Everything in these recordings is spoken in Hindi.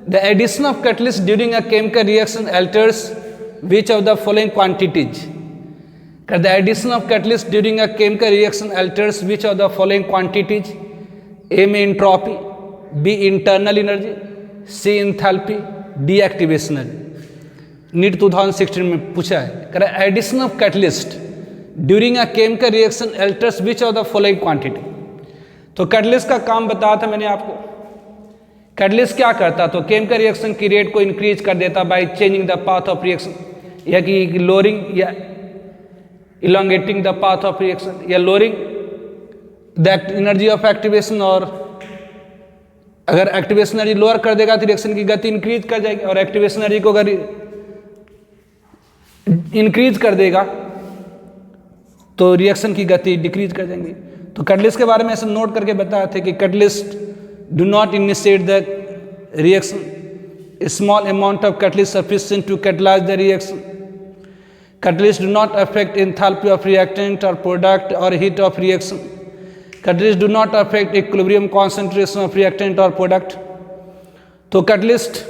The addition of catalyst during a chemical reaction alters which of the following quantities. The addition of catalyst during a chemical reaction alters which of the following quantities. A में entropy, B internal energy, C enthalpy, D activation energy. NEET 2016 में पूछा है, कह रहा है addition of catalyst during a chemical reaction alters which of the following quantity. तो कैटलिस्ट का काम बताया था मैंने आपको। कैटलिस्ट क्या करता, तो केमिकल रिएक्शन की रेट को इंक्रीज कर देता by changing the path of reaction, या कि लोअरिंग या elongating the path of reaction, या lowering the energy of activation. और अगर एक्टिवेशन एनर्जी लोअर कर देगा तो रिएक्शन की गति इंक्रीज कर जाएगी, और एक्टिवेशन एनर्जी को अगर इंक्रीज कर देगा तो रिएक्शन की गति डिक्रीज कर जाएंगे। तो कैटलिस्ट के बारे में ऐसे नोट करके बताया थे कि catalyst do not initiate the reaction, small amount of catalyst sufficient to catalyse the reaction. Catalyst do not affect enthalpy of reactant और प्रोडक्ट और heat of reaction. Catalyst do not affect equilibrium concentration of reactant और प्रोडक्ट। तो कैटलिस्ट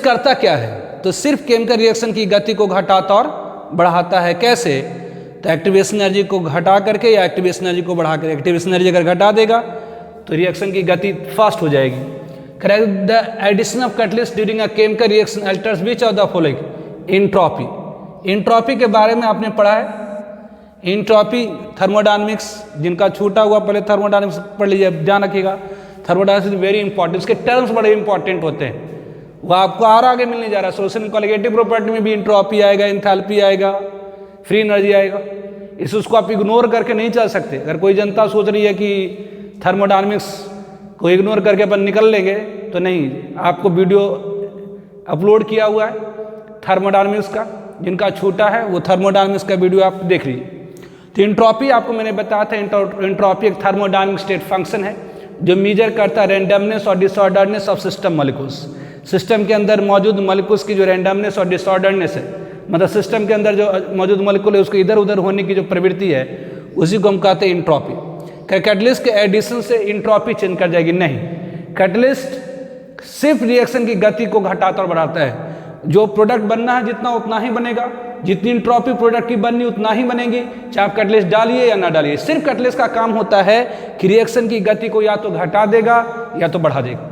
करता क्या है, तो सिर्फ केमिकल रिएक्शन की गति को घटाता और बढ़ाता है। कैसे, तो एक्टिवेशन एनर्जी को घटा करके या एक्टिवेशन एनर्जी को बढ़ा करके। एक्टिवेशन एनर्जी अगर घटा देगा तो रिएक्शन की गति फास्ट हो जाएगी। Correct, the addition of catalyst during a chemical reaction alters which of the following. Entropy, entropy के बारे में आपने पढ़ा है। इंट्रोपी थर्मोडायनेमिक्स, जिनका छूटा हुआ पहले थर्मोडायनेमिक्स पढ़ लीजिए, ध्यान रखिएगा। थर्मोडायनेमिक्स इज वेरी इंपॉर्टेंट, उसके टर्म्स बड़े इंपॉर्टेंट होते हैं, वो आपको और आगे मिलने जा रहा है। सोशल कॉलिगेटिव प्रॉपर्टी में भी इंट्रोपी आएगा, इंथैल्पी आएगा, फ्री एनर्जी आएगा। उसको आप इग्नोर करके नहीं चल सकते। अगर कोई जनता सोच रही है कि थर्मोडायनेमिक्स को इग्नोर करके अपन निकल लेंगे तो नहीं, आपको वीडियो अपलोड किया हुआ है थर्मोडायनेमिक्स का, जिनका छूटा है वो थर्मोडायनेमिक्स का वीडियो आप देख लीजिए। तो इंट्रोपी आपको मैंने बताया था, इंट्रोपी एक थर्मोडायनेमिक स्टेट फंक्शन है जो मेजर करता है रैंडमनेस और disorderness of system molecules. System के अंदर मौजूद मॉलिक्यूल्स की जो रैंडमनेस और डिसऑर्डरनेस है, मतलब सिस्टम के अंदर जो मौजूद मॉलिक्यूल है उसको इधर उधर होने की जो प्रवृत्ति है, उसी को हम कहते हैं इंट्रोपी। क्या कैटलिस्ट के एडिशन से इंट्रोपी चेंज कर जाएगी? नहीं, कैटलिस्ट सिर्फ रिएक्शन की गति को घटाता और बढ़ाता है। जो प्रोडक्ट बनना है जितना उतना ही बनेगा, जितनी इंट्रोपी प्रोडक्ट की बननी उतना ही बनेगी, चाहे आप कैटलिस्ट डालिए या ना डालिए। सिर्फ कैटलिस्ट का काम होता है कि रिएक्शन की गति को या तो घटा देगा या तो बढ़ा देगा।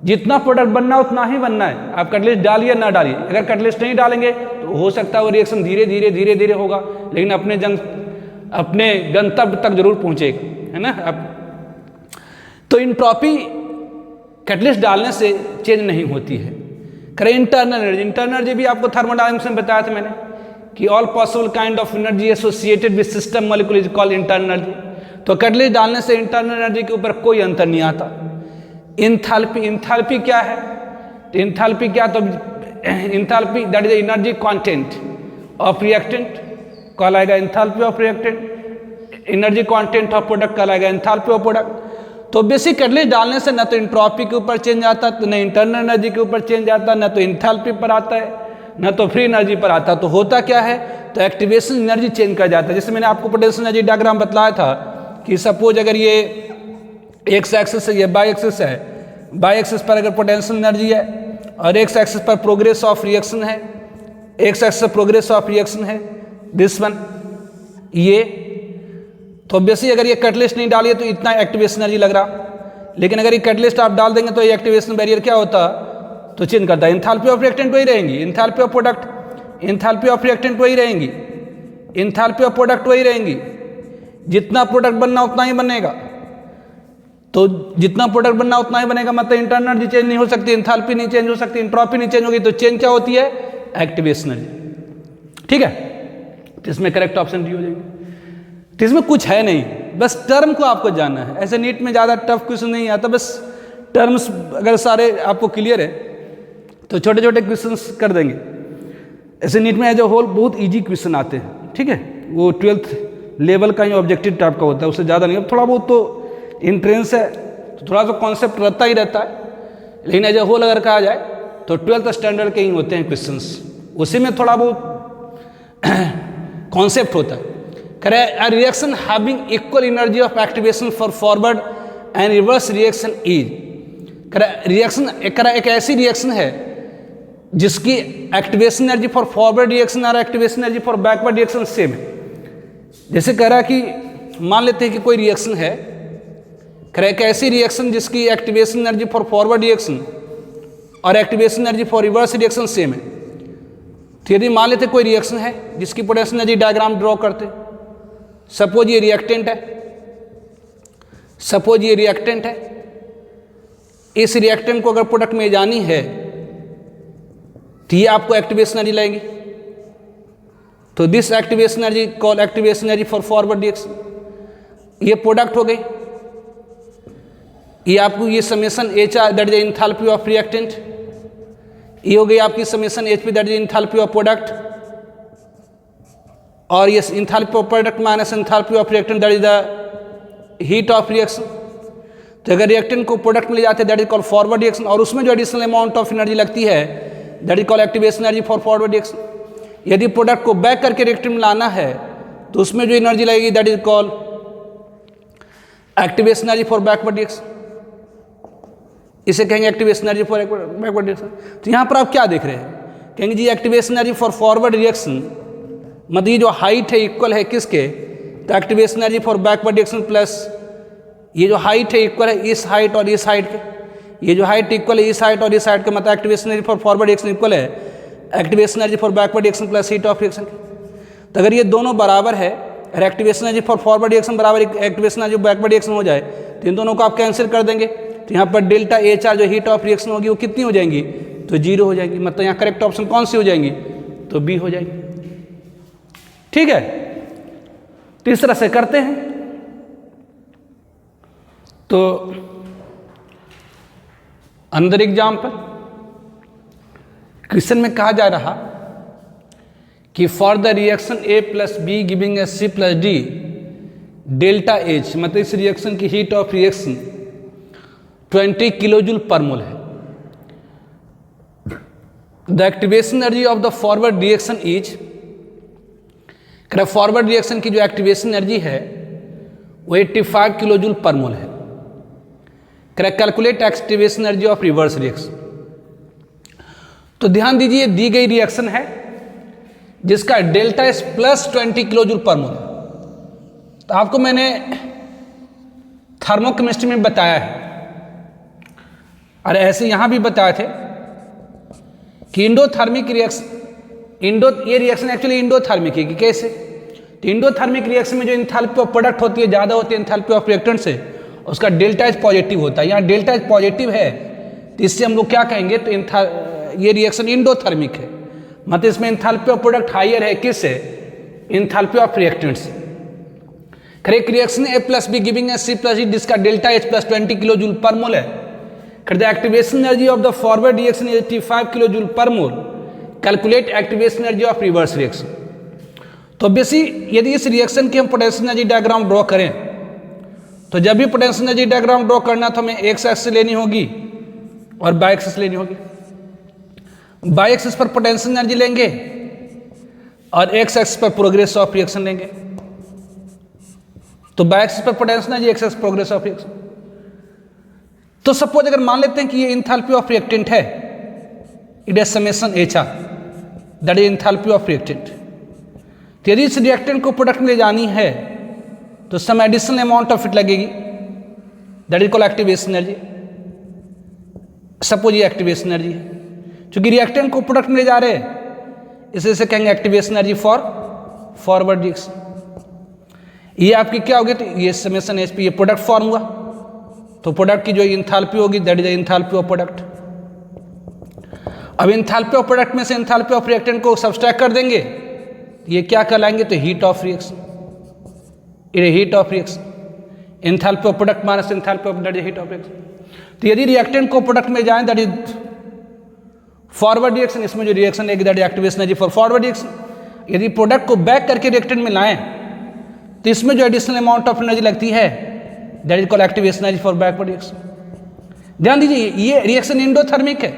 जितना प्रोडक्ट बनना उतना ही बनना है, आप कैटलिस्ट डालिए ना डालिए। अगर कैटलिस्ट नहीं डालेंगे तो हो सकता है वो रिएक्शन धीरे धीरे होगा, लेकिन अपने गंतव्य तक जरूर पहुंचेगा, है ना। अब तो इंट्रोपी कैटलिस्ट डालने से चेंज नहीं होती है। करें इंटरनल एनर्जी, इंटरनल एनर्जी भी आपको थर्मोडायनेमिक्स में बताया था मैंने कि all possible kind of energy associated with system molecule is called internal energy. तो कैटलिस्ट डालने से इंटरनल एनर्जी के ऊपर कोई अंतर नहीं आता। इंथैल्पी क्या है? इंथैल्पी क्या, तो enthalpy that is energy content of reactant कहलाएगा enthalpy of reactant. Energy content of product कहलाएगा इंथैल्पी ऑफ प्रोडक्ट। तो बेसिक कैटलिस्ट डालने से न तो इंट्रोपी के ऊपर चेंज आता, तो न इंटरनल एनर्जी के ऊपर चेंज आता, न तो इंथैल्पी पर आता है, न तो फ्री एनर्जी पर आता। तो होता क्या है, तो एक्टिवेशन एनर्जी चेंज कर जाता है। जैसे मैंने आपको पोटेंशियल एनर्जी डायग्राम बतलाया था कि सपोज अगर ये एक्स एक्सिस है, ये वाई एक्सिस है, वाई एक्सिस पर अगर पोटेंशियल एनर्जी है और एक्स एक्सिस पर प्रोग्रेस ऑफ रिएक्शन है, एक्स एक्सिस पर प्रोग्रेस ऑफ रिएक्शन है, दिस वन ये, तो ऑब्वियसली अगर ये कैटलिस्ट नहीं डालिए तो इतना एक्टिवेशन एनर्जी लग रहा, लेकिन अगर ये कैटलिस्ट आप डाल देंगे तो ये एक्टिवेशन बैरियर क्या होता, तो चेंज करता है। इंथैल्पी ऑफ रिएक्टेंट वही रहेंगी, enthalpy of product, enthalpy of reactant वही रहेंगी, इंथैल्पी ऑफ प्रोडक्ट वही रहेंगी। जितना प्रोडक्ट बनना उतना ही बनेगा, तो जितना प्रोडक्ट बनना उतना ही बनेगा, मतलब इंटरनल एनर्जी चेंज नहीं हो सकती, इंथैल्पी नहीं चेंज हो सकती, इंट्रोपी नहीं चेंज होगी, तो चेंज क्या होती है, एक्टिवेशन एनर्जी। ठीक है, तो इसमें करेक्ट ऑप्शन डी हो जाएंगे। तो इसमें कुछ है नहीं, बस टर्म को आपको जानना है। ऐसे नीट में ज़्यादा टफ क्वेश्चन नहीं आता, बस टर्म्स अगर सारे आपको क्लियर है तो छोटे छोटे क्वेश्चंस कर देंगे। ऐसे नीट में एज अ होल बहुत इजी क्वेश्चन आते हैं, ठीक है, वो 12th लेवल का ही ऑब्जेक्टिव टाइप का होता है, उससे ज़्यादा नहीं। अब थोड़ा बहुत तो इंट्रेंस है तो थोड़ा सा कॉन्सेप्ट रहता ही रहता है, लेकिन एज अ होल अगर कहा जाए तो 12th स्टैंडर्ड के ही होते हैं क्वेश्चंस, उसी में थोड़ा बहुत कॉन्सेप्ट होता है। A reaction having equal energy of activation for forward and reverse reaction is, reaction एक ऐसी रिएक्शन है जिसकी activation energy for forward reaction और activation energy for backward reaction same है। जैसे कह रहा है कि मान लेते हैं कि कोई रिएक्शन है, कह रहा है एक ऐसी रिएक्शन जिसकी activation energy for forward reaction और activation energy for reverse reaction same है। तो यदि मान लेते कोई रिएक्शन है जिसकी पोटेंशियल एनर्जी डायग्राम ड्रॉ करते, सपोज ये रिएक्टेंट है, सपोज ये रिएक्टेंट है, इस रिएक्टेंट को अगर प्रोडक्ट में जानी है तो ये आपको एक्टिवेशन एनर्जी लाएंगे। तो this activation energy call activation energy for forward reaction. ये प्रोडक्ट हो गई, ये आपको ये summation H R that is enthalpy of reactant, ये हो गई आपकी summation H P that is enthalpy of product, और ये enthalpy of product minus enthalpy of reactant that is the heat of reaction. तो अगर रिएक्टेंट को प्रोडक्ट में ले जाते हैं that is called forward reaction, और उसमें जो एडिशनल अमाउंट ऑफ एनर्जी लगती है that is called activation energy for forward reaction. यदि प्रोडक्ट को बैक करके रिएक्टेंट में लाना है तो उसमें जो एनर्जी लगेगी that is called activation energy for backward reaction. इसे कहेंगे activation energy for backward reaction. तो यहाँ पर आप क्या देख रहे हैं, कहेंगे जी activation energy for forward reaction मतलब ये जो हाइट है इक्वल है किसके, तो activation energy for backward reaction plus ये जो हाइट है इक्वल है इस हाइट और इस हाइट के, ये जो हाइट इक्वल है इस हाइट और इस हाइट के, मतलब activation energy for forward reaction equal है activation energy for backward reaction plus heat of reaction के। तो अगर ये दोनों बराबर है और activation energy for forward reaction बराबर एक्टिवेशन एनर्जी बैकवर्ड रिएक्शन हो जाए तो इन दोनों को आप कैंसिल कर देंगे। तो यहाँ पर डेल्टा एच आर जो हीट ऑफ रिएक्शन होगी वो कितनी हो जाएंगी, तो 0 हो जाएगी। मतलब यहाँ करेक्ट ऑप्शन कौन सी हो जाएंगी, तो बी हो जाएगी। ठीक है, तो इस तरह से करते हैं। तो अंदर एग्जाम्पल क्वेश्चन में कहा जा रहा कि for the reaction A plus B giving as C plus D delta H, मतलब इस रिएक्शन की heat of reaction 20 kilo joule per mole है। The activation energy of the forward reaction is, forward reaction की जो एक्टिवेशन एनर्जी है वो 85 किलो जूल पर मोल है। Calculate activation energy of reverse reaction. तो ध्यान दीजिए दी गई रिएक्शन है जिसका delta S plus 20 kilo joule per mole है। तो आपको मैंने थर्मोकेमिस्ट्री में बताया है और ऐसे यहां भी बताए थे कि इंडोथर्मिक रिएक्शन, ये रिएक्शन एक्चुअली इंडोथर्मिक है कि कैसे, तो इंडोथर्मिक रिएक्शन में जो एंथैल्पी ऑफ प्रोडक्ट होती है ज़्यादा होती है एंथैल्पी ऑफ रिएक्टेंट से, उसका डेल्टा एच पॉजिटिव होता है। यहाँ डेल्टा एच पॉजिटिव है तो इससे हम लोग क्या कहेंगे, तो ये रिएक्शन इंडोथर्मिक है, मतलब इसमें एंथैल्पी ऑफ प्रोडक्ट हाइयर है किससे, एंथैल्पी ऑफ रिएक्टेंट से। Correct reaction A plus B giving as C plus D जिसका delta H plus 20 kilo joule per mole है। The activation energy of the forward reaction is 85 kilo joule per mole. Calculate activation energy of reverse reaction. तो बेसी यदि इस रिएक्शन की हम पोटेंशियल एनर्जी डायग्राम ड्रॉ करें तो जब भी पोटेंशियल एनर्जी डायग्राम ड्रॉ करना तो हमें एक्स एक्सिस लेनी होगी और बाय एक्सिस लेनी होगी। बाय एक्सिस पर पोटेंशियल एनर्जी लेंगे और एक्स एक्सिस पर प्रोग्रेस ऑफ रिएक्शन लेंगे। तो बाय एक्सिस पर potential energy, x axis progress of reaction. तो सपोज अगर मान लेते हैं कि ये एंथैल्पी ऑफ रिएक्टेंट है, it is summation H R that is enthalpy of reactant. तो यदि इस रिएक्टेंट को प्रोडक्ट में ले जानी है तो some additional amount of it लगेगी that is called activation energy. Suppose ये एक्टिवेशन एनर्जी है, क्योंकि रिएक्टेंट को प्रोडक्ट में ले जा रहे हैं इसे कहेंगे activation energy for forward reaction. ये आपकी क्या होगी, तो ये समेशन एच पी, ये प्रोडक्ट फॉर्म हुआ तो प्रोडक्ट की जो एंथैल्पी होगी that is enthalpy of product. अब एंथैल्पी ऑफ प्रोडक्ट में से एंथैल्पी ऑफ रिएक्टेंट को सब्सट्रैक्ट कर देंगे, ये क्या कहलाएंगे, तो हीट ऑफ रिएक्शन। ये heat of reaction, enthalpy of product minus enthalpy of that is heat of reaction. तो यदि रिएक्टेंट को प्रोडक्ट में जाए दैट इज फॉरवर्ड रिएक्शन, इसमें जो रिएक्शन है that is activation energy for forward reaction. यदि प्रोडक्ट को बैक करके रिएक्टेंट में लाएं तो इसमें जो एडिशनल अमाउंट ऑफ एनर्जी लगती है that is called activation energy for backward reaction. ध्यान दीजिए ये रिएक्शन इंडोथर्मिक है,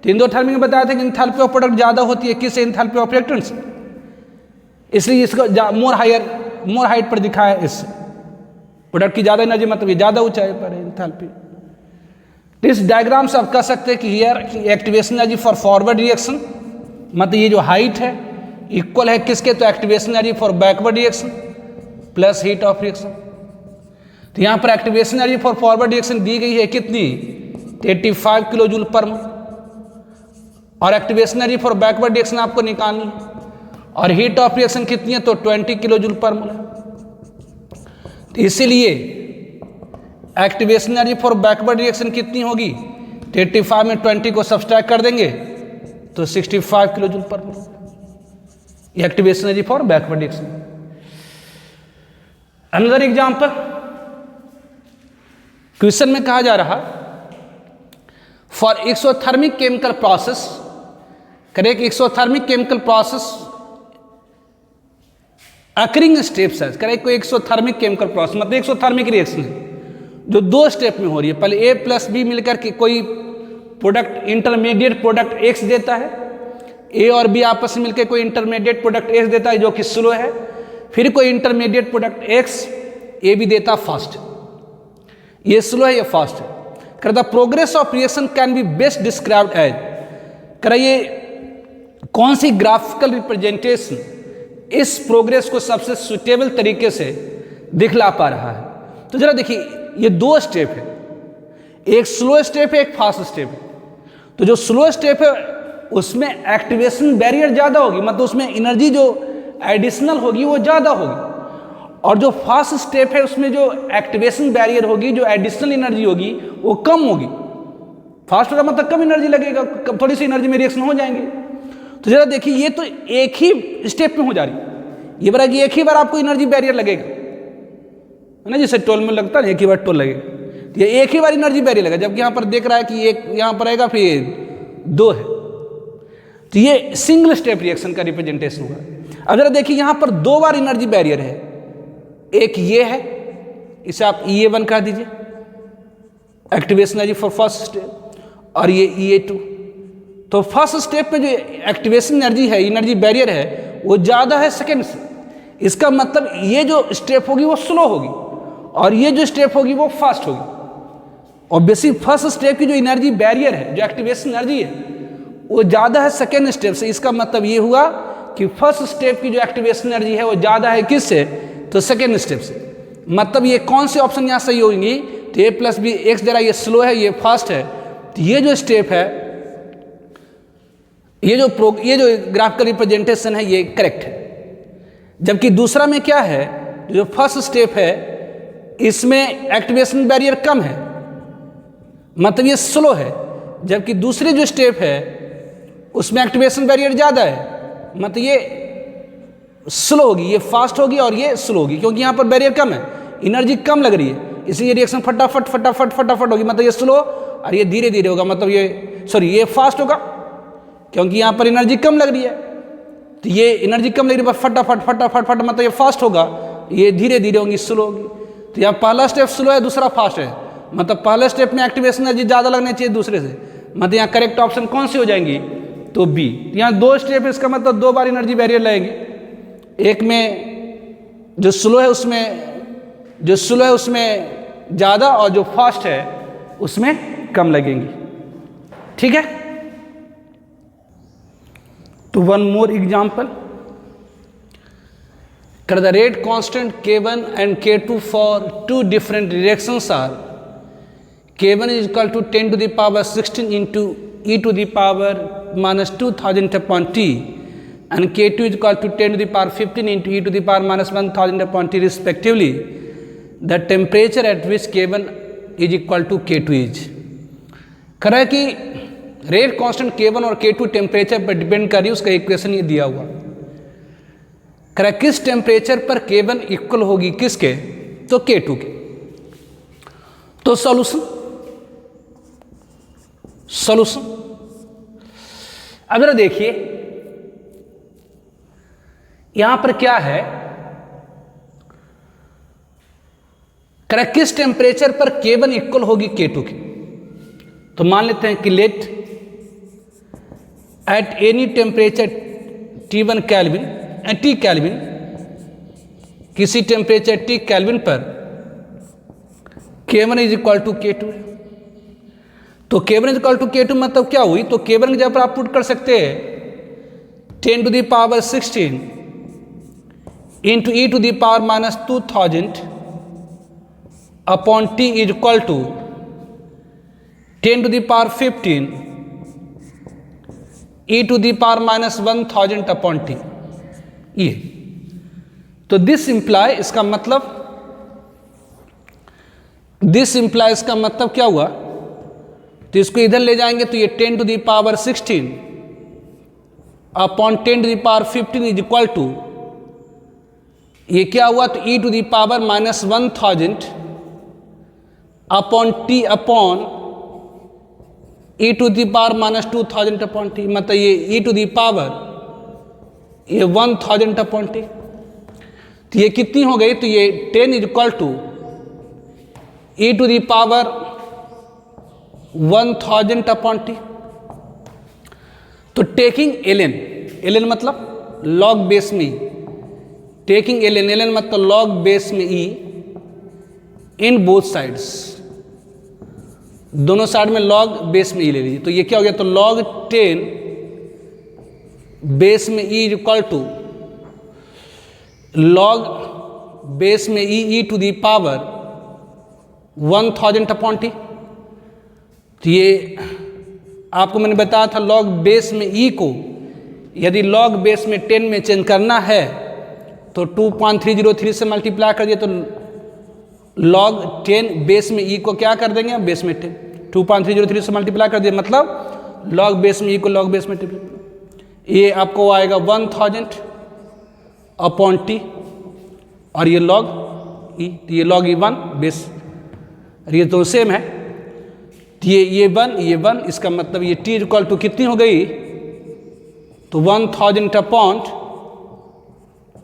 तो इंडोथर्मिक में बताया था कि एंथैल्पी ऑफ प्रोडक्ट ज्यादा होती है किससे, एंथैल्पी ऑफ रिएक्टेंट से, इसलिए इसको मोर हाइट पर दिखाया है। इससे प्रोडक्ट की ज्यादा एनर्जी मतलब ये ज्यादा ऊंचाई पर है एंथैल्पी। तो इस डायग्राम से आप कह सकते हैं कि here activation energy for forward reaction, मतलब ये जो हाइट है इक्वल है किसके, तो activation energy for backward reaction plus heat of reaction. तो यहाँ पर activation energy for forward reaction दी गई है कितनी, 85 किलो जूल पर मोल, और activation energy for backward reaction आपको निकालनी है, और हीट ऑफ रिएक्शन कितनी है, तो 20 किलो जूल पर मोल है। तो इसीलिए activation energy for backward reaction कितनी होगी, 85 में 20 को सब्सट्रैक्ट कर देंगे तो 65 किलो जूल पर मोल, ये activation energy for backward reaction. Another example, question में कहा जा रहा for exothermic chemical process, correct, exothermic chemical process occurring steps है, करेक्ट, कोई एक्सोथर्मिक केमिकल प्रोसेस मतलब एक्सोथर्मिक रिएक्शन है जो 2 स्टेप में हो रही है। पहले A प्लस बी मिलकर के कोई प्रोडक्ट इंटरमीडिएट प्रोडक्ट X देता है, A और B आपस में मिलकर कोई इंटरमीडिएट प्रोडक्ट X देता है जो कि स्लो है, फिर कोई इंटरमीडिएट प्रोडक्ट X A भी देता फास्ट, ये स्लो है ये फास्ट है। कर the progress of reaction can be best described as, कर ये कौन सी ग्राफिकल रिप्रेजेंटेशन इस प्रोग्रेस को सबसे सुटेबल तरीके से दिखला पा रहा है। तो जरा देखिए ये 2 स्टेप है, एक स्लो स्टेप है एक फास्ट स्टेप है। तो जो स्लो स्टेप है उसमें एक्टिवेशन बैरियर ज़्यादा होगी, मतलब उसमें एनर्जी जो एडिशनल होगी वो ज़्यादा होगी, और जो फास्ट स्टेप है उसमें जो एक्टिवेशन बैरियर होगी, जो एडिशनल एनर्जी होगी वो कम होगी। फास्ट होगा मतलब कम एनर्जी लगेगा, थोड़ी सी एनर्जी में रिएक्शन हो जाएंगे। तो जरा देखिए ये तो एक ही स्टेप में हो जा रही है, ये बड़ा कि एक ही बार आपको एनर्जी बैरियर लगेगा, है ना, जैसे टोल में लगता है एक ही बार टोल लगेगा, तो ये एक ही बार एनर्जी बैरियर लगेगा, जबकि यहाँ पर देख रहा है कि एक यहाँ पर आएगा फिर 2 है। तो ये सिंगल स्टेप रिएक्शन का रिप्रेजेंटेशन होगा। अब जरा देखिए यहाँ पर 2 बार एनर्जी बैरियर है, एक ये है, इसे आप EA1 कह दीजिए activation energy for first step, और ये EA2। तो फर्स्ट स्टेप में जो एक्टिवेशन एनर्जी है, एनर्जी बैरियर है, वो ज़्यादा है सेकेंड से। इसका मतलब ये जो स्टेप होगी वो स्लो होगी और ये जो स्टेप होगी वो फास्ट होगी। ऑब्वियसली फर्स्ट स्टेप की जो एनर्जी बैरियर है, जो एक्टिवेशन एनर्जी है, वो ज़्यादा है सेकेंड स्टेप से। इसका मतलब ये हुआ कि फर्स्ट स्टेप की जो एक्टिवेशन एनर्जी है वो ज़्यादा है किससे, तो सेकेंड स्टेप से। मतलब ये कौन सी ऑप्शन यहाँ सही होगी, तो A प्लस बी X दे रहा है, ये स्लो है ये फास्ट है, तो ये जो स्टेप है, ये जो ग्राफिकल रिप्रेजेंटेशन है ये करेक्ट है। जबकि दूसरा में क्या है, जो फर्स्ट स्टेप है इसमें एक्टिवेशन बैरियर कम है, मतलब ये स्लो है, जबकि दूसरी जो स्टेप है उसमें एक्टिवेशन बैरियर ज़्यादा है, मतलब ये स्लो होगी, ये फास्ट होगी और ये स्लो होगी, क्योंकि यहाँ पर बैरियर कम है, एनर्जी कम लग रही है, इसलिए रिएक्शन फटाफट फटाफट फटाफट होगी, मतलब ये स्लो और ये धीरे धीरे होगा, मतलब ये फास्ट होगा क्योंकि यहाँ पर एनर्जी कम लग रही है। तो ये एनर्जी कम लग रही है फटाफट फटाफट फट, मतलब ये फास्ट होगा, ये धीरे धीरे होगी, स्लो होगी। तो यहाँ पहला स्टेप स्लो है, दूसरा फास्ट है, मतलब पहले स्टेप में एक्टिवेशन एनर्जी ज़्यादा लगनी चाहिए दूसरे से, मतलब यहाँ करेक्ट ऑप्शन कौन सी हो जाएंगी, तो B। यहाँ 2 स्टेप है, इसका मतलब 2 बार एनर्जी बैरियर लगेंगे, एक में जो स्लो है उसमें ज़्यादा और जो फास्ट है उसमें कम लगेंगी, ठीक है। तो one more example, the rate constant K1 and K2 for 2 different reactions are K1 is equal to 10 to the power 16 into e to the power minus 2000 upon t, and K2 is equal to 10 to the power 15 into e to the power minus 1000 upon t respectively. The temperature at which K1 is equal to K2 is, कह रहा है कि रेट कांस्टेंट K1 और K2 टेम्परेचर पर डिपेंड कर रही है, उसका इक्वेशन ये दिया हुआ। कह रहा है किस टेम्परेचर पर K1 इक्वल होगी किसके, तो K2 के। तो सॉल्यूशन अब जरा देखिए यहां पर क्या है, कह रहा है किस टेम्परेचर पर K1 इक्वल होगी K2 के। तो मान लेते हैं कि let at any temperature T1 kelvin and T kelvin, किसी टेम्परेचर T केल्विन पर K1 is equal to K2 है। तो k1 इक्वल टू k2 मतलब क्या हुई, तो k1 की जगह पर आप पुट कर सकते हैं 10 to the power 16 into e to the power minus 2000 upon t is equal to 10 to the power 15 e to the power minus 1000 upon t। ये तो दिस इंप्लाय इसका मतलब क्या हुआ, तो इसको इधर ले जाएंगे तो ये 10 to the power 16 upon 10 to the power 15 is equal to, ये क्या हुआ, तो e to the power minus 1000 upon t upon e to the power minus 2000 upon t, मतलब ये e टू द पावर ये 1000 अपॉन t। तो ये कितनी हो गई, तो ये 10 is equal to e to the power 1000 upon t। तो टेकिंग ln मतलब लॉग बेस में e, टेकिंग ln मतलब लॉग बेस में e इन बोथ साइड्स, दोनों साइड में लॉग बेस में e ले लीजिए। तो ये क्या हो गया, तो लॉग 10 बेस में e is equal to log base में e to the power 1000 upon t। तो ये आपको मैंने बताया था लॉग बेस में e को यदि लॉग बेस में 10 में चेंज करना है तो 2.303 से मल्टीप्लाई कर दिए तो लॉग 10 बेस में e को क्या कर देंगे, बेस में 10 2.303 से मल्टीप्लाई कर दिए, मतलब लॉग बेस में e को लॉग बेस में 10, ये आपको आएगा 1000 अपॉन t और ये लॉग e, तो ये लॉग e1 बेस, और ये तो सेम है, तो ये 1 इसका मतलब ये t इक्वल टू कितनी हो गई, तो 1000 अपॉन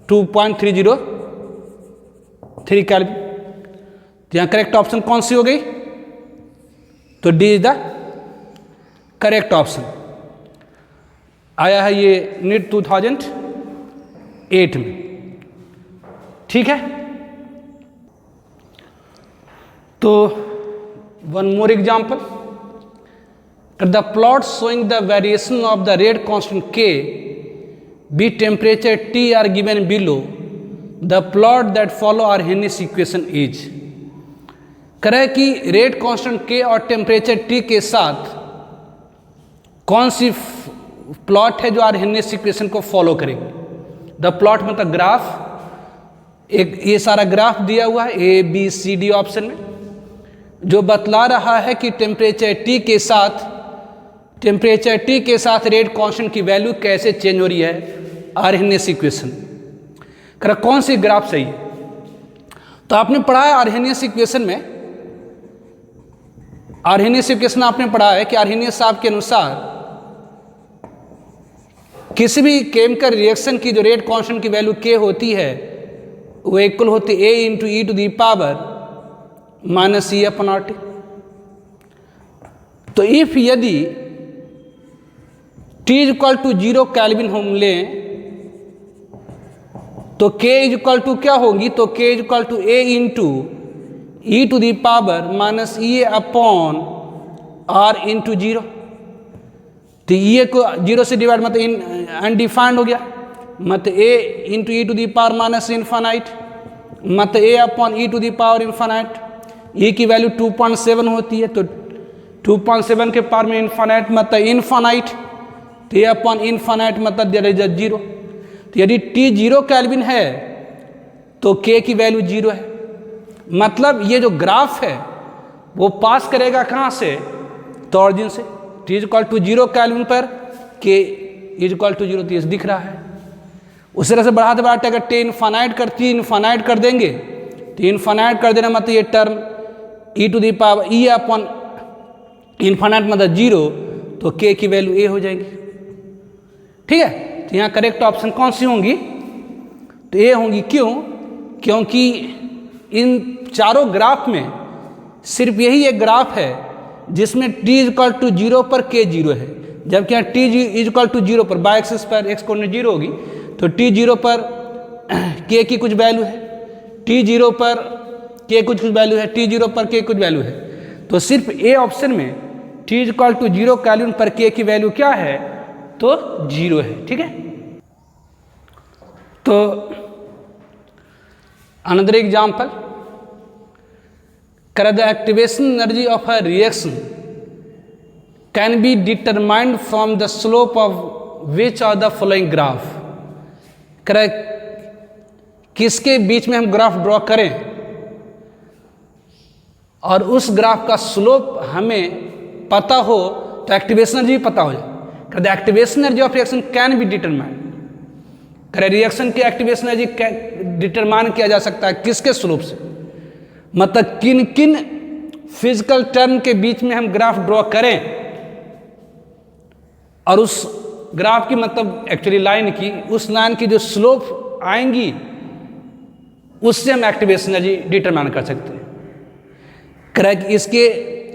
2.303 केल्विन। तो यहाँ करेक्ट ऑप्शन कौन सी हो गई, तो D is the correct option. आया है ये नीट 2008 में, ठीक है। तो one more example, the plot showing the variation of the rate constant k be temperature T are given below, the plot that follow Arrhenius equation is. करें कि रेट कांस्टेंट k और टेम्परेचर T के साथ कौन सी प्लॉट है जो आर्हेनियस इक्वेशन को फॉलो करेगी। द प्लॉट मतलब ग्राफ, एक ये सारा ग्राफ दिया हुआ है A B C D option में, जो बतला रहा है कि टेम्परेचर T के साथ रेट कांस्टेंट की वैल्यू कैसे चेंज हो रही है आर्हेनियस इक्वेशन। कर कौन सी ग्राफ सही है, तो आपने पढ़ा है आर्हेनियस इक्वेशन में, आर्हेनियस इक्वेशन आपने पढ़ा है कि आर्हेनियस साहब के अनुसार किसी भी केमिकल रिएक्शन की जो रेट कांस्टेंट की वैल्यू k होती है वो इक्वल होती है a into e to the power minus E upon R T. तो इफ यदि T is equal to 0 kelvin हम लें तो K इज इक्वल टू क्या होगी, तो K is equal to A into e to the power minus e upon R into 0। तो ये को 0 से डिवाइड मतलब अनडिफाइंड हो गया, मतलब a into e to the power minus infinite, मतलब a upon e to the power infinite. e की वैल्यू 2.7 होती है, तो 2.7 के पावर में इन्फानाइट मतलब इन्फानाइट, तो a अपॉन इन्फानाइट मतलब देयर इज 0। तो यदि T 0 केल्विन है तो k की वैल्यू 0 है, मतलब ये जो ग्राफ है वो पास करेगा कहाँ से, तो ऑरिजिन से। T is equal to 0 kelvin पर K इज इक्वल टू 0, तो ये दिख रहा है। उस तरह से बढ़ाते बढ़ाते अगर T इन्फानाइट कर देंगे तो इन्फानाइट कर देना मतलब ये term e to the power e upon infinite मतलब 0, तो K की वैल्यू a हो जाएगी, ठीक है। तो यहाँ करेक्ट ऑप्शन कौन सी होंगी, तो a होंगी। क्यों, क्योंकि इन चारों ग्राफ में सिर्फ यही एक ग्राफ है जिसमें T इज इक्वल टू 0 पर K 0 है, जबकि यहाँ T इज इक्वल टू 0 पर बाय एक्सिस पर x कोऑर्डिनेट 0 होगी, तो T 0 पर K की कुछ वैल्यू है, T 0 पर K कुछ वैल्यू है, T 0 पर K कुछ वैल्यू है। तो सिर्फ A ऑप्शन में T इक्वल टू 0 केल्विन पर के की वैल्यू क्या है, तो 0 है। ठीक है, तो another example, the activation energy of a reaction can be determined from the slope of which of the following graph. किसके बीच में हम ग्राफ ड्रॉ करें और उस ग्राफ का स्लोप हमें पता हो तो एक्टिवेशन एनर्जी पता हो जाए। The activation energy of reaction can be determined, reaction की एक्टिवेशन एनर्जी डिटरमाइन किया जा सकता है किसके स्लोप से, मतलब किन किन फिजिकल टर्म के बीच में हम ग्राफ ड्रॉ करें और उस ग्राफ की मतलब एक्चुअली लाइन की, उस लाइन की जो स्लोप आएंगी उससे हम एक्टिवेशन एनर्जी डिटरमाइन कर सकते हैं। इसके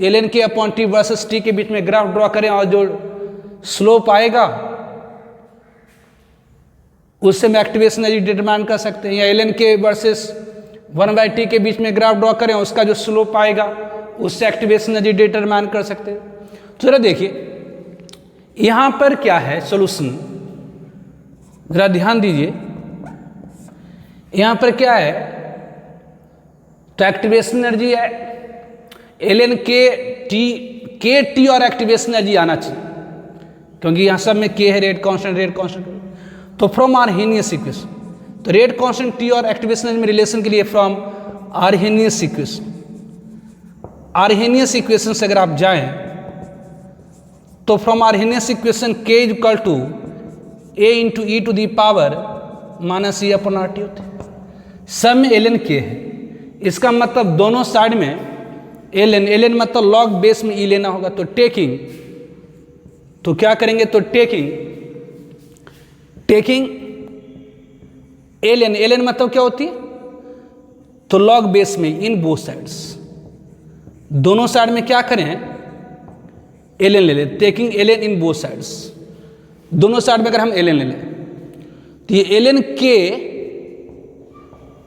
ln k upon T versus T के बीच में ग्राफ ड्रॉ करें और जो स्लोप आएगा उससे हम एक्टिवेशन एनर्जी डिटरमाइन कर सकते हैं। या ln k वर्सेस 1/t के बीच में ग्राफ ड्रॉ करें, उसका जो स्लोप आएगा उससे एक्टिवेशन एनर्जी डिटरमाइन कर सकते हैं। तो जरा देखिए यहां पर क्या है सॉल्यूशन, जरा ध्यान दीजिए यहां पर क्या है, तो एक्टिवेशन एनर्जी है ln k t और एक्टिवेशन एनर्जी आना चाहिए क्योंकि यहां सब में k है, रेट कांस्टेंट। तो फ्रॉम आर्हेनियस इक्वेशन, तो रेट कांस्टेंट t और एक्टिवेशन एनर्जी में रिलेशन के लिए from Arrhenius equation, Arrhenius equation से अगर आप जाएं तो from Arrhenius equation k is equal to a into e to the power minus e upon RT होते हैं। सब में ln k है, इसका मतलब दोनों साइड में ln मतलब लॉग बेस में e लेना होगा। तो टेकिंग, तो क्या करेंगे, तो टेकिंग ln मतलब क्या होती है, तो लॉग बेस में इन बोथ साइड्स, दोनों साइड में क्या करें ln ले लें, टेकिंग ln इन बोथ साइड्स, दोनों साइड में अगर हम ln ले लें तो ये ln k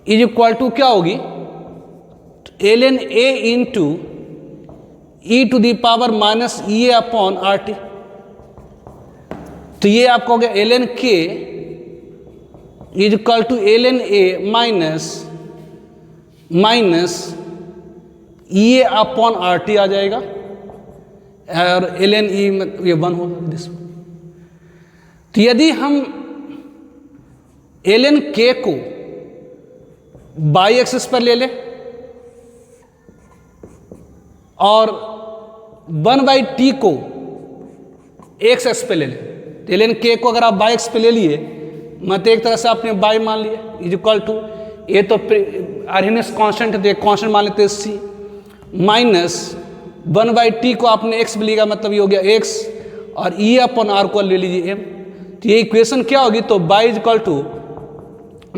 is equal to क्या होगी, ln a into e to the power minus e upon RT। तो ये आपको हो गया ln k is equal to ln a minus e upon RT आ जाएगा और ln e ये 1 होगा दिस। तो यदि हम ln k को बाई एक्सिस पर ले लें और 1/t को एक्स एक्स पे ले लें, तो ln k को अगर आप बाई एक्स पे ले लिए मतलब एक तरह से आपने बाई मान लिया इज इक्वल टू, ये तो आर्हेनियस कांस्टेंट है तो कांस्टेंट मान लेते हैं c, माइनस 1/t को आपने x पे लिया मतलब ये हो गया x और e अपॉन r को ले लीजिए m। तो ये इक्वेशन क्या होगी, तो y is equal to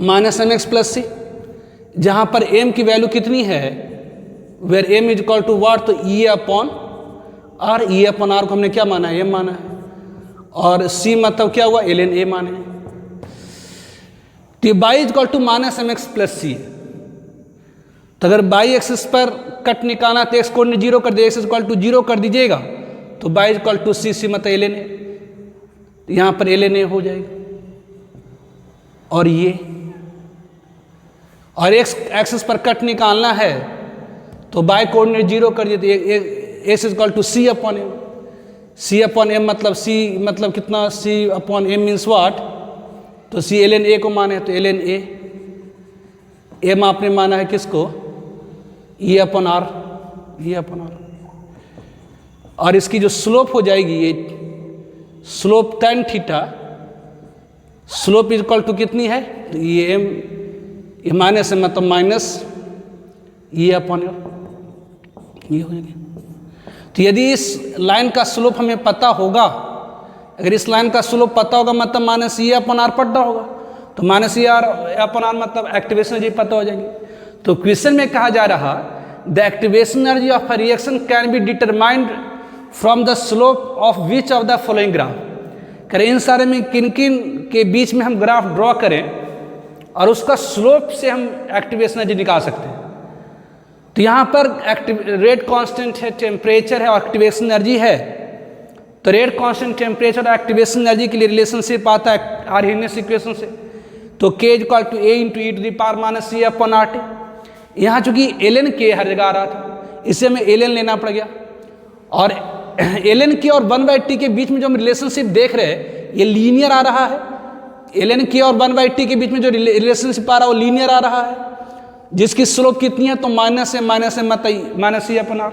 minus M X plus C, जहाँ पर m की वैल्यू कितनी है, where m is equal to what, तो e upon r, e upon r को हमने क्या माना है, m माना है, और c मतलब क्या हुआ ln a माने। तो ये y is equal to minus M X plus C, तो अगर बाई एक्सिस पर कट निकालना तो एक्स को 0 कर दे, एक्स इज इक्वल टू 0 कर दीजिएगा तो बाई इज इक्वल टू सी मतलब ln a, यहाँ पर ln a हो जाएगा। और ये और एक्स एक्सिस पर कट निकालना है तो बाई कोऑर्डिनेट 0 कर दिए तो x is equal to c upon m, c upon m मतलब सी मतलब कितना, c upon m means what, तो सी ln a को माने तो ln a, एम आपने माना है किसको, e upon R, e upon R, और इसकी जो स्लोप हो जाएगी ये slope tan theta, slope is equal to कितनी है, तो ये एम, ये माइनस है मतलब माइनस e अपॉन आर, ये हो जाएगी। तो यदि इस लाइन का स्लोप हमें पता होगा, अगर इस लाइन का स्लोप पता होगा मतलब माइनस e अपॉन आर पता होगा, तो minus e R upon R मतलब एक्टिवेशन एनर्जी पता हो जाएगी। तो क्वेश्चन में कहा जा रहा the activation energy of a reaction can be determined from the slope of which of the following graph, करें इन सारे में किन किन के बीच में हम ग्राफ ड्रॉ करें और उसका स्लोप से हम एक्टिवेशन एनर्जी निकाल सकते हैं। तो यहाँ पर रेट कांस्टेंट है, टेम्परेचर है और एक्टिवेशन एनर्जी है। तो रेट कांस्टेंट, टेम्परेचर और एक्टिवेशन एनर्जी के लिए रिलेशनशिप आता है आर्हेनियस इक्वेशन से। तो K equal to A into e to the power minus C upon RT। यहाँ चूंकि ln K हर जगह आ रहा था, इससे हमें ln लेना पड़ गया। और ln K और 1/T के बीच में जो हम रिलेशनशिप देख रहे हैं ये लीनियर आ रहा है। ln K और 1/T के बीच में जो रिलेशनशिप आ रहा है वो लीनियर आ रहा है, जिसकी स्लोप कितनी है तो माइनस है माइनस C अपॉन R।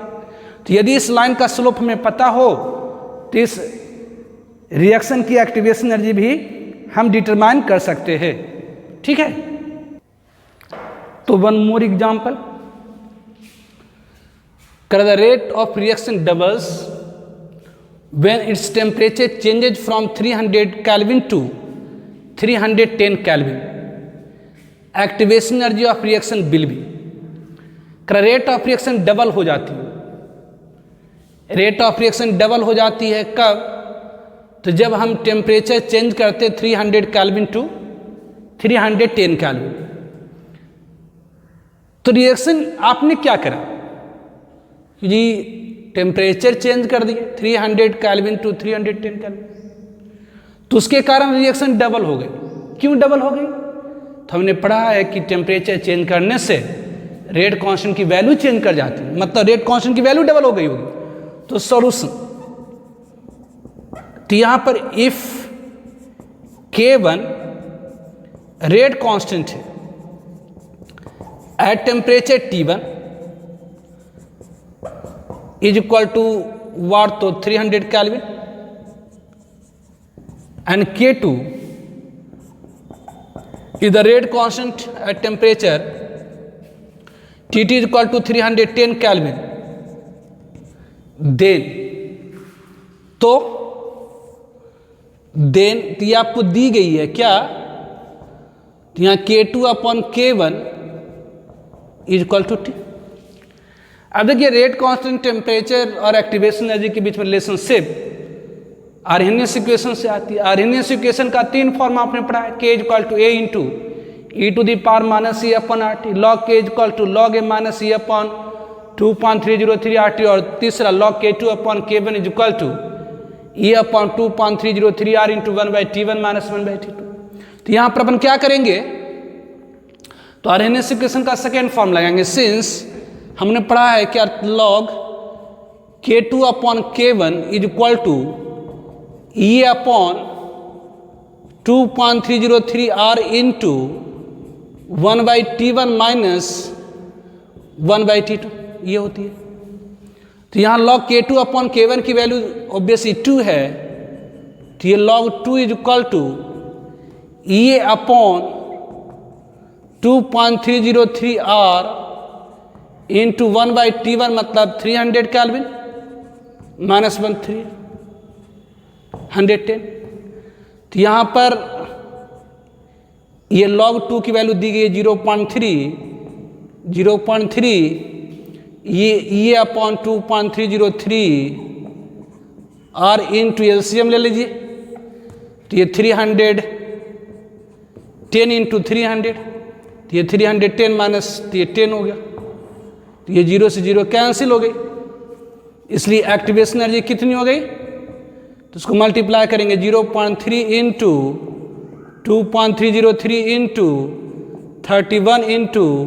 तो यदि इस लाइन का स्लोप हमें पता हो तो इस रिएक्शन की एक्टिवेशन एनर्जी भी हम डिटरमाइन कर सकते हैं। ठीक है, तो one more example, the rate of reaction doubles when its temperature changes from 300 kelvin to 310 kelvin, activation energy of reaction will be. Rate of reaction double हो जाती है। रेट ऑफ रिएक्शन डबल हो जाती है कब? तो जब हम टेम्परेचर चेंज करते 300 केल्विन टू 310 केल्विन। तो रिएक्शन आपने क्या करा जी, टेम्परेचर चेंज कर दिए 300 केल्विन टू 310 केल्विन, तो उसके कारण रिएक्शन डबल हो गई। क्यों डबल हो गई? तो हमने पढ़ा है कि टेम्परेचर चेंज करने से रेट कांस्टेंट की वैल्यू चेंज कर जाती है, मतलब रेट कांस्टेंट की वैल्यू डबल हो गई होगी। तो सॉल्यूशन, तो यहां पर इफ K1 रेट कांस्टेंट है at temperature T1 is equal to what, तो 300 kelvin, and K2 is the rate constant at temperature T2 is equal to 310 Kelvin, then तो ये आपको दी गई है क्या? तो यहाँ K2 upon K1 is equal to T। अब देखिए रेट कांस्टेंट, टेम्परेचर और एक्टिवेशन एनर्जी के बीच में रिलेशनशिप आर्हेनियस इक्वेशन से आती है। आर्हेनियस इक्वेशन का 3 फॉर्म आपने पढ़ा है, K equal to A into e to the power minus C upon RT, log K equal to log A minus C upon 2.303 RT, और तीसरा log K2 upon K1 is equal to E upon 2.303 R into 1/T1 minus 1/T2। तो यहाँ पर अपन क्या करेंगे, तो आर्हेनियस इक्वेशन का सेकेंड फॉर्म लगाएंगे। सिंस हमने पढ़ा है क्या, log K2 upon K1 is equal to E upon 2.303 R into 1/T1 minus 1/T2, ये होती है। तो यहाँ log K2 अपॉन K1 की वैल्यू ऑब्वियसली 2 है, तो ये log 2 is equal to E upon 2.303 R into 1/T1 मतलब 300 केल्विन माइनस 110। तो यहाँ पर ये log 2 की वैल्यू दी गई है 0.3, ये अपॉन 2.303 R इंटू एलसीएम ले लीजिए, तो ये 310 इंटू 300, तो ये 310 माइनस, तो ये 10 हो गया, तो ये 0 से 0 कैंसिल हो गई। इसलिए एक्टिवेशन एनर्जी कितनी हो गई, तो उसको मल्टीप्लाई करेंगे 0.3 into 2.303 into 31 into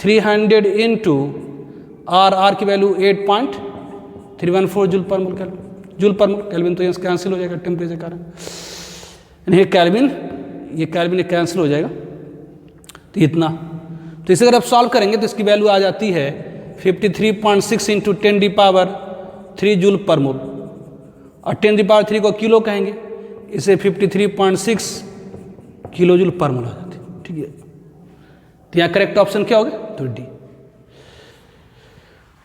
300 into R की value 8.314 joule per mole kelvin, तो यहाँ कैंसिल हो जाएगा टेम्परेचर के कारण, ये केल्विन कैंसिल हो जाएगा। तो इतना, तो इसे अगर आप सॉल्व करेंगे तो इसकी वैल्यू आ जाती है 53.6 इंटू 10⁻³ जूल पर मोल, और 10⁻³ को किलो कहेंगे, इसे 53.6 किलो जूल पर मोल आ जाती है। ठीक है, तो यहाँ करेक्ट ऑप्शन क्या होगा, तो डी।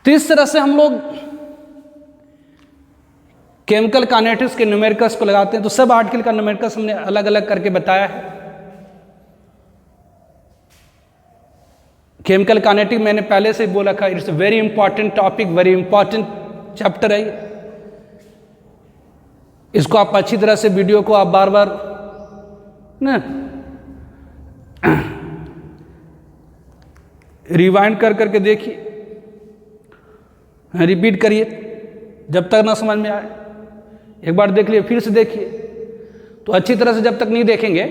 तो इस तरह से हम लोग केमिकल काइनेटिक्स के न्यूमेरिकल्स को लगाते हैं। तो सब आर्टिकल का न्यूमेरिकल्स हमने अलग अलग करके बताया है। केमिकल काइनेटिक्स मैंने पहले से बोला था, it's very important topic, very important chapter है। इसको आप अच्छी तरह से वीडियो को आप बार बार ना रिवाइंड कर करके देखिए, रिपीट करिए जब तक ना समझ में आए। एक बार देख लिए फिर से देखिए। तो अच्छी तरह से जब तक नहीं देखेंगे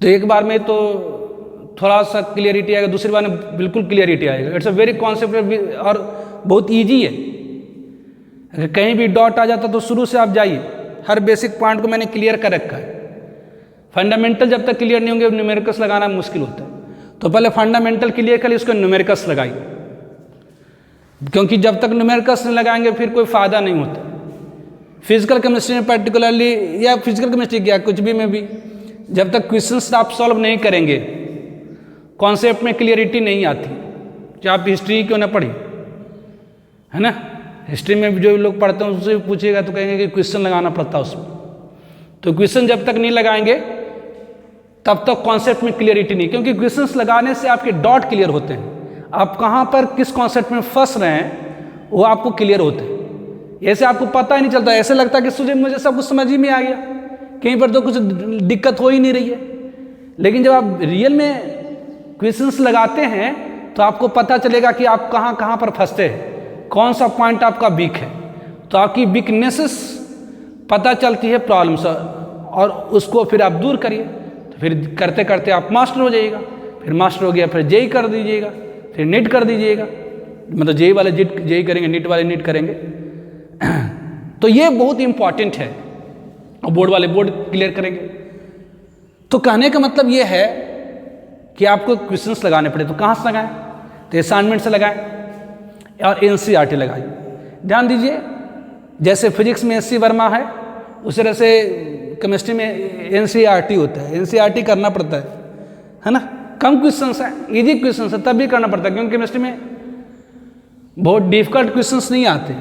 तो एक बार में तो थोड़ा सा क्लियरिटी आएगा, दूसरी बार में बिल्कुल क्लियरिटी आएगा। इट्स अ वेरी कॉन्सेप्ट और बहुत ईजी है। अगर कहीं भी डॉट आ जाता तो शुरू से आप जाइए, हर बेसिक पॉइंट को मैंने क्लियर कर रखा है। फंडामेंटल जब तक क्लियर नहीं होंगे न्यूमेरिकल्स लगाना मुश्किल होता है। तो पहले फंडामेंटल क्लियर कर उसको न्यूमेरिकल्स लगाइए, क्योंकि जब तक न्यूमेरिकल्स नहीं लगाएंगे फिर कोई फ़ायदा नहीं होता। फिजिकल केमिस्ट्री में पर्टिकुलरली, या फिजिकल केमिस्ट्री या कुछ भी में भी, जब तक क्वेश्चंस आप सॉल्व नहीं करेंगे, कॉन्सेप्ट में क्लियरिटी नहीं आती। चाहे आप हिस्ट्री क्यों ना पढ़ी, है ना, हिस्ट्री में भी जो लोग पढ़ते हैं उससे पूछिएगा तो कहेंगे कि क्वेश्चन लगाना पड़ता है उसमें। तो क्वेश्चन जब तक नहीं लगाएंगे तब तक कॉन्सेप्ट में क्लियरिटी नहीं, क्योंकि क्वेश्चंस लगाने से आपके डॉट क्लियर होते हैं। आप कहाँ पर किस कॉन्सेप्ट में फंस रहे हैं वो आपको क्लियर होते हैं। ऐसे आपको पता ही नहीं चलता, ऐसे लगता है कि मुझे सब कुछ समझ ही में आ गया, कहीं पर तो कुछ दिक्कत हो ही नहीं रही है। लेकिन जब आप रियल में क्वेश्चंस लगाते हैं तो आपको पता चलेगा कि आप कहाँ कहाँ पर फंसते हैं, कौन सा पॉइंट आपका वीक है। तो आपकी वीकनेसेस पता चलती है प्रॉब्लम से, और उसको फिर आप दूर करिए। तो फिर करते करते आप मास्टर हो जाइएगा। फिर मास्टर हो गया फिर जेई कर दीजिएगा, फिर नीट कर दीजिएगा। मतलब जेई वाले जेई करेंगे, नीट वाले नीट करेंगे। तो ये बहुत इंपॉर्टेंट है। और बोर्ड वाले बोर्ड क्लियर करेंगे। तो कहने का मतलब ये है कि आपको क्वेश्चंस लगाने पड़े, तो कहाँ से लगाएं? तो असाइनमेंट से लगाएं और एनसीईआरटी लगाइए। ध्यान दीजिए, जैसे फिजिक्स में एससी वर्मा है उस तरह से केमिस्ट्री में एनसीईआरटी होता है। एनसीईआरटी करना पड़ता है ना। कम क्वेश्चंस हैं, इजी क्वेश्चंस है, तब भी करना पड़ता है, क्योंकि केमिस्ट्री में बहुत डिफिकल्ट क्वेश्चंस नहीं आते।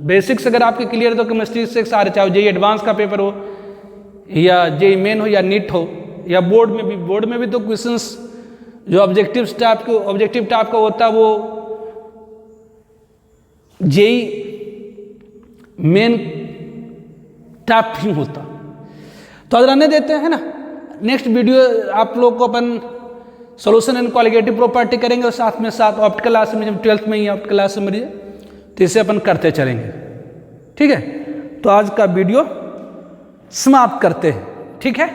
बेसिक्स अगर आपके क्लियर है तो केमिस्ट्री से सारे, चाहे जेई एडवांस का पेपर हो या जेई मेन हो या नीट हो या बोर्ड में भी तो क्वेश्चंस जो ऑब्जेक्टिव टाइप का होता है वो जेई मेन टाइप ही होता। तो आज रहने देते हैं ना। नेक्स्ट वीडियो आप लोग को अपन सॉल्यूशन एंड कॉलिगेटिव प्रॉपर्टी करेंगे, और साथ में साथ ऑप्टिकल क्लास में, जब 12th में ही ऑप्टिकल क्लास समझिए, तो इसे अपन करते चलेंगे। ठीक है, तो आज का वीडियो समाप्त करते हैं। ठीक है।